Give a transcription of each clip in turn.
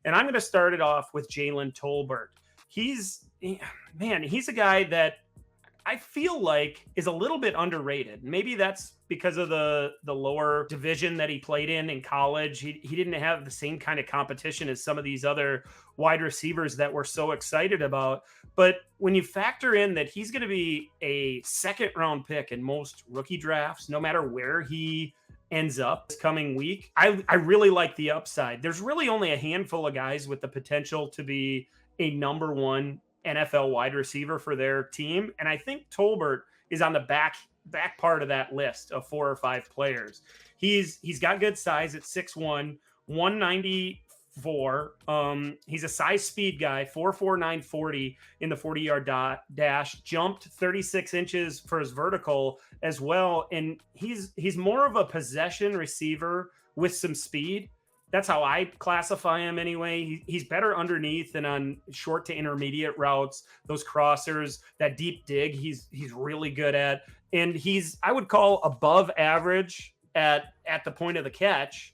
And I'm going to start it off with Jalen Tolbert. He's a guy that I feel like is a little bit underrated. Maybe that's because of the lower division that he played in college. He didn't have the same kind of competition as some of these other wide receivers that we're so excited about. But when you factor in that he's going to be a second round pick in most rookie drafts, no matter where he ends up this coming week, I really like the upside. There's really only a handful of guys with the potential to be a number one NFL wide receiver for their team. And I think Tolbert is on the back part of that list of 4 or 5 players. He's got good size at 6'1", 194. He's a size speed guy, 4'4", 940 in the 40-yard dash, jumped 36 inches for his vertical as well. And he's more of a possession receiver with some speed. That's how I classify him anyway. He's better underneath than on short to intermediate routes, those crossers, that deep dig he's really good at. And I would call above average at the point of the catch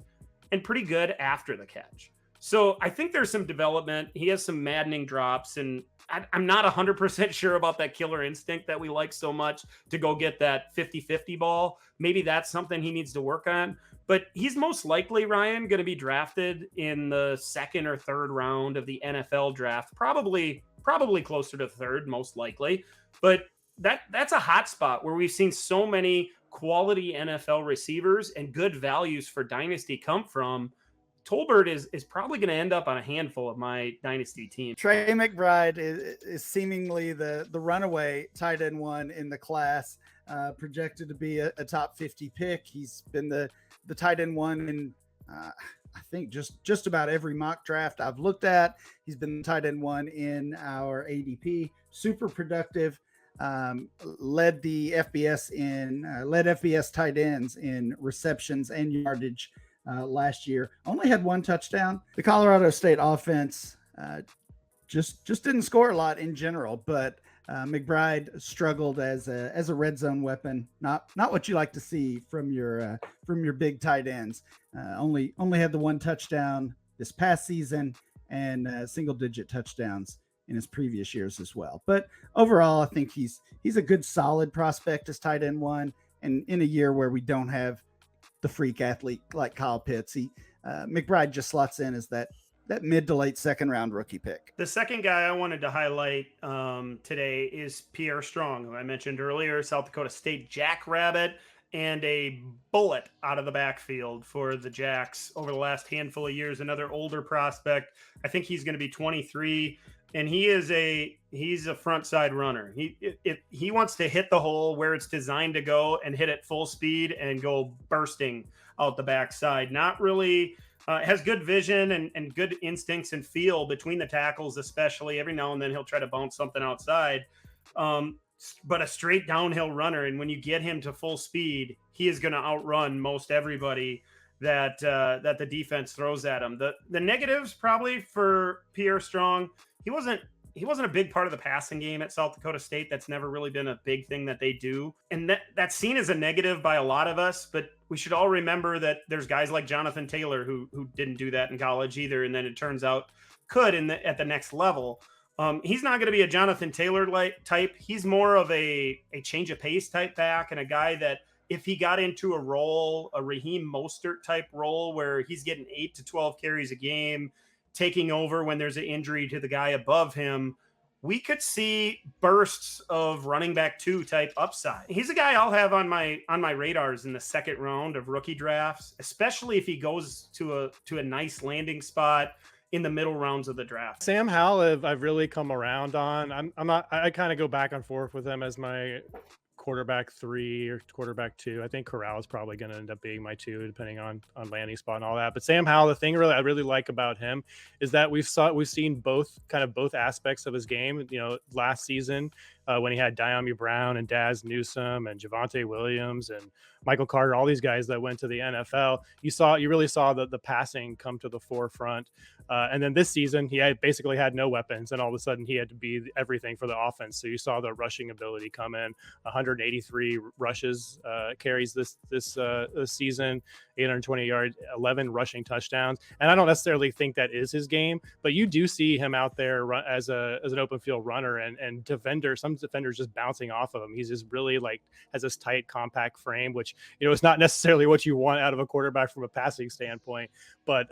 and pretty good after the catch. So I think there's some development. He has some maddening drops, and I'm not 100% sure about that killer instinct that we like so much to go get that 50-50 ball. Maybe that's something he needs to work on. But he's most likely, Ryan, going to be drafted in the second or third round of the NFL draft, probably closer to third, most likely. But that's a hot spot where we've seen so many quality NFL receivers and good values for Dynasty come from. Tolbert is probably going to end up on a handful of my Dynasty team. Trey McBride is seemingly the runaway tight end one in the class, projected to be a top 50 pick. He's been the tight end one in I think just about every mock draft I've looked at. He's been the tight end one in our ADP. Super productive. Led FBS tight ends in receptions and yardage last year. Only had 1 touchdown. The Colorado State offense just didn't score a lot in general, but McBride struggled as a red zone weapon. Not what you like to see from your big tight ends. Only had the 1 touchdown this past season and single digit touchdowns in his previous years as well. But overall, I think he's a good solid prospect as tight end 1. And in a year where we don't have the freak athlete like Kyle Pitts, McBride just slots in as that mid to late second round rookie pick. The second guy I wanted to highlight today is Pierre, who I mentioned earlier, South Dakota State jackrabbit, and a bullet out of the backfield for the Jacks over the last handful of years. Another older prospect. I think he's going to be 23, and he's a front side runner. He wants to hit the hole where it's designed to go and hit it full speed and go bursting out the backside. Not really. Has good vision and good instincts and feel between the tackles, especially. Every now and then he'll try to bounce something outside. But a straight downhill runner. And when you get him to full speed, he is going to outrun most everybody that the defense throws at him. The negatives probably for Pierre Strong, he wasn't a big part of the passing game at South Dakota State. That's never really been a big thing that they do. And that's seen as a negative by a lot of us, but we should all remember that there's guys like Jonathan Taylor who didn't do that in college either. And then it turns out could at the next level. He's not going to be a Jonathan Taylor type. He's more of a change of pace type back, and a guy that if he got into a role, a Raheem Mostert type role where he's getting 8 to 12 carries a game, taking over when there's an injury to the guy above him, we could see bursts of running back 2 type upside. He's a guy I'll have on my radars in the second round of rookie drafts, especially if he goes to a nice landing spot in the middle rounds of the draft. Sam Howell, I've really come around on. I kind of go back and forth with him as my quarterback 3 or quarterback 2. I think Corral is probably going to end up being my 2, depending on landing spot and all that. But Sam Howell, the thing I really like about him is that we've seen both aspects of his game. You know, last season when he had Diami Brown and Daz Newsome and Javonte Williams and Michael Carter, all these guys that went to the NFL, you really saw the passing come to the forefront. And then this season, he basically had no weapons, and all of a sudden he had to be everything for the offense. So you saw the rushing ability come in, 183 rushes carries this season, 820 yards, 11 rushing touchdowns. And I don't necessarily think that is his game, but you do see him out there as an open field runner and some defenders just bouncing off of him. He's just really has this tight, compact frame, which, is not necessarily what you want out of a quarterback from a passing standpoint. But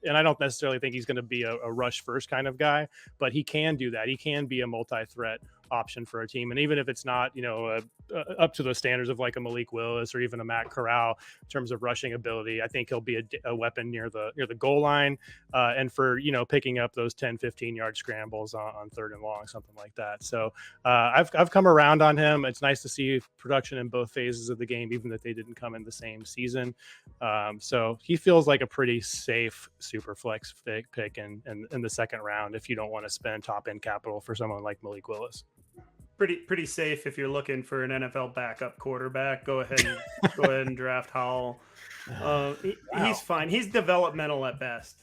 and I don't necessarily think he's going to be a rush first kind of guy, but he can do that. He can be a multi-threat option for a team. And even if it's not, up to the standards of like a Malik Willis or even a Matt Corral in terms of rushing ability, I think he'll be a weapon near the goal line and for, picking up those 10, 15-yard scrambles on third and long, something like that. So I've come around on him. It's nice to see production in both phases of the game, even if they didn't come in the same season. So he feels like a pretty safe super flex pick in the second round if you don't want to spend top end capital for someone like Malik Willis. Pretty safe if you're looking for an NFL backup quarterback. Go ahead and draft Howell. He's fine. He's developmental at best.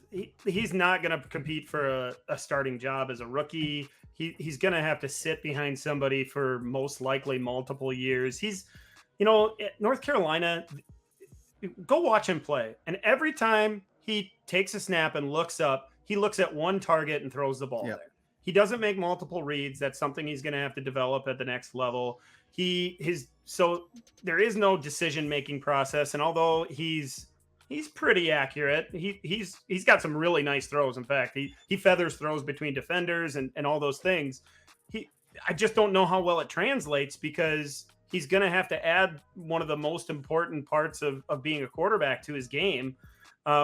He's not going to compete for a starting job as a rookie. He's going to have to sit behind somebody for most likely multiple years. He's, at North Carolina, go watch him play. And every time he takes a snap and looks up, he looks at one target and throws the ball there. He doesn't make multiple reads. That's something he's going to have to develop at the next level. So there is no decision-making process. And although he's pretty accurate, he's got some really nice throws. In fact, he feathers throws between defenders and all those things. I just don't know how well it translates because he's going to have to add one of the most important parts of being a quarterback to his game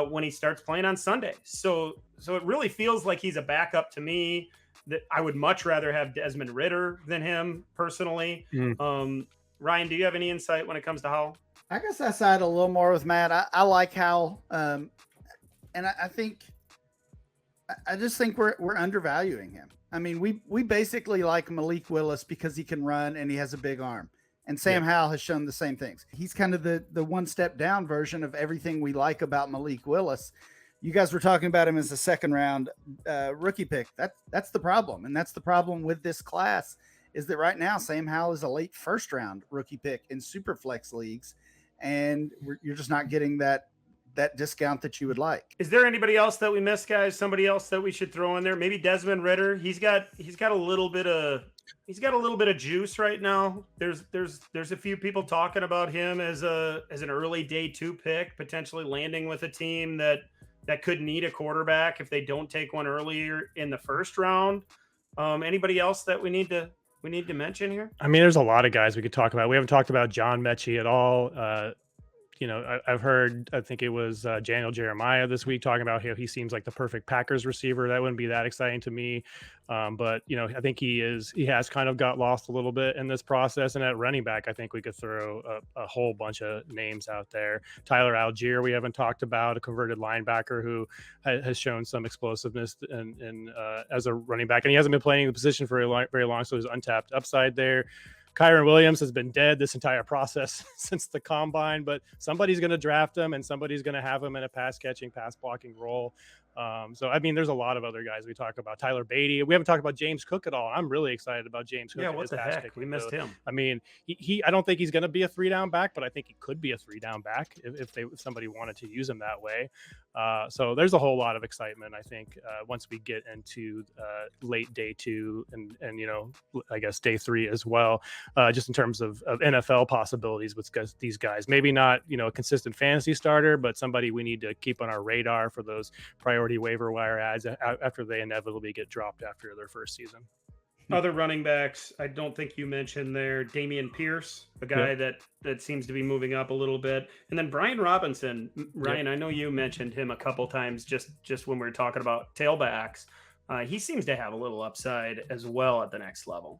when he starts playing on Sunday. So it really feels like he's a backup to me. That I would much rather have Desmond Ridder than him personally. Ryan, do you have any insight when it comes to Howell? I guess I side a little more with Matt. I like Howell. And I just think we're undervaluing him. I mean, we basically like Malik Willis because he can run and he has a big arm. And Sam Howell has shown the same things. He's kind of the one step down version of everything we like about Malik Willis. You guys were talking about him as a second round rookie pick. That's the problem. And that's the problem with this class is that right now Sam Howell is a late first round rookie pick in super flex leagues. And you're just not getting that discount that you would like. Is there anybody else that we missed, guys? Somebody else that we should throw in there? Maybe Desmond Ridder. He's got a little bit of juice right now. There's a few people talking about him as an early day 2 pick, potentially landing with a team that could need a quarterback if they don't take one earlier in the first round. Anybody else that we need to mention here? I mean, there's a lot of guys we could talk about. We haven't talked about John Mechie at all. I've heard, I think it was Daniel Jeremiah this week talking about how he seems like the perfect Packers receiver. That wouldn't be that exciting to me. But I think he has kind of got lost a little bit in this process. And at running back, I think we could throw a whole bunch of names out there. Tyler Algier, we haven't talked about, a converted linebacker who has shown some explosiveness in as a running back. And he hasn't been playing the position for very long, so there's untapped upside there. Kyron Williams has been dead this entire process since the combine, but somebody's going to draft him and somebody's going to have him in a pass blocking role. So, I mean, there's a lot of other guys we talk about. Tyler Beatty. We haven't talked about James Cook at all. I'm really excited about James Cook. Yeah, what the heck? We missed him. I mean, I don't think he's going to be a 3-down back, but I think he could be a 3-down back if somebody wanted to use him that way. So there's a whole lot of excitement, I think, once we get into late day 2 and I guess day 3 as well, just in terms of NFL possibilities with these guys. Maybe not, a consistent fantasy starter, but somebody we need to keep on our radar for those priority waiver wire ads after they inevitably get dropped after their first season. Other running backs, I don't think you mentioned there. Damian Pierce, a guy that seems to be moving up a little bit. And then Brian Robinson. Ryan, I know you mentioned him a couple times just when we were talking about tailbacks. He seems to have a little upside as well at the next level.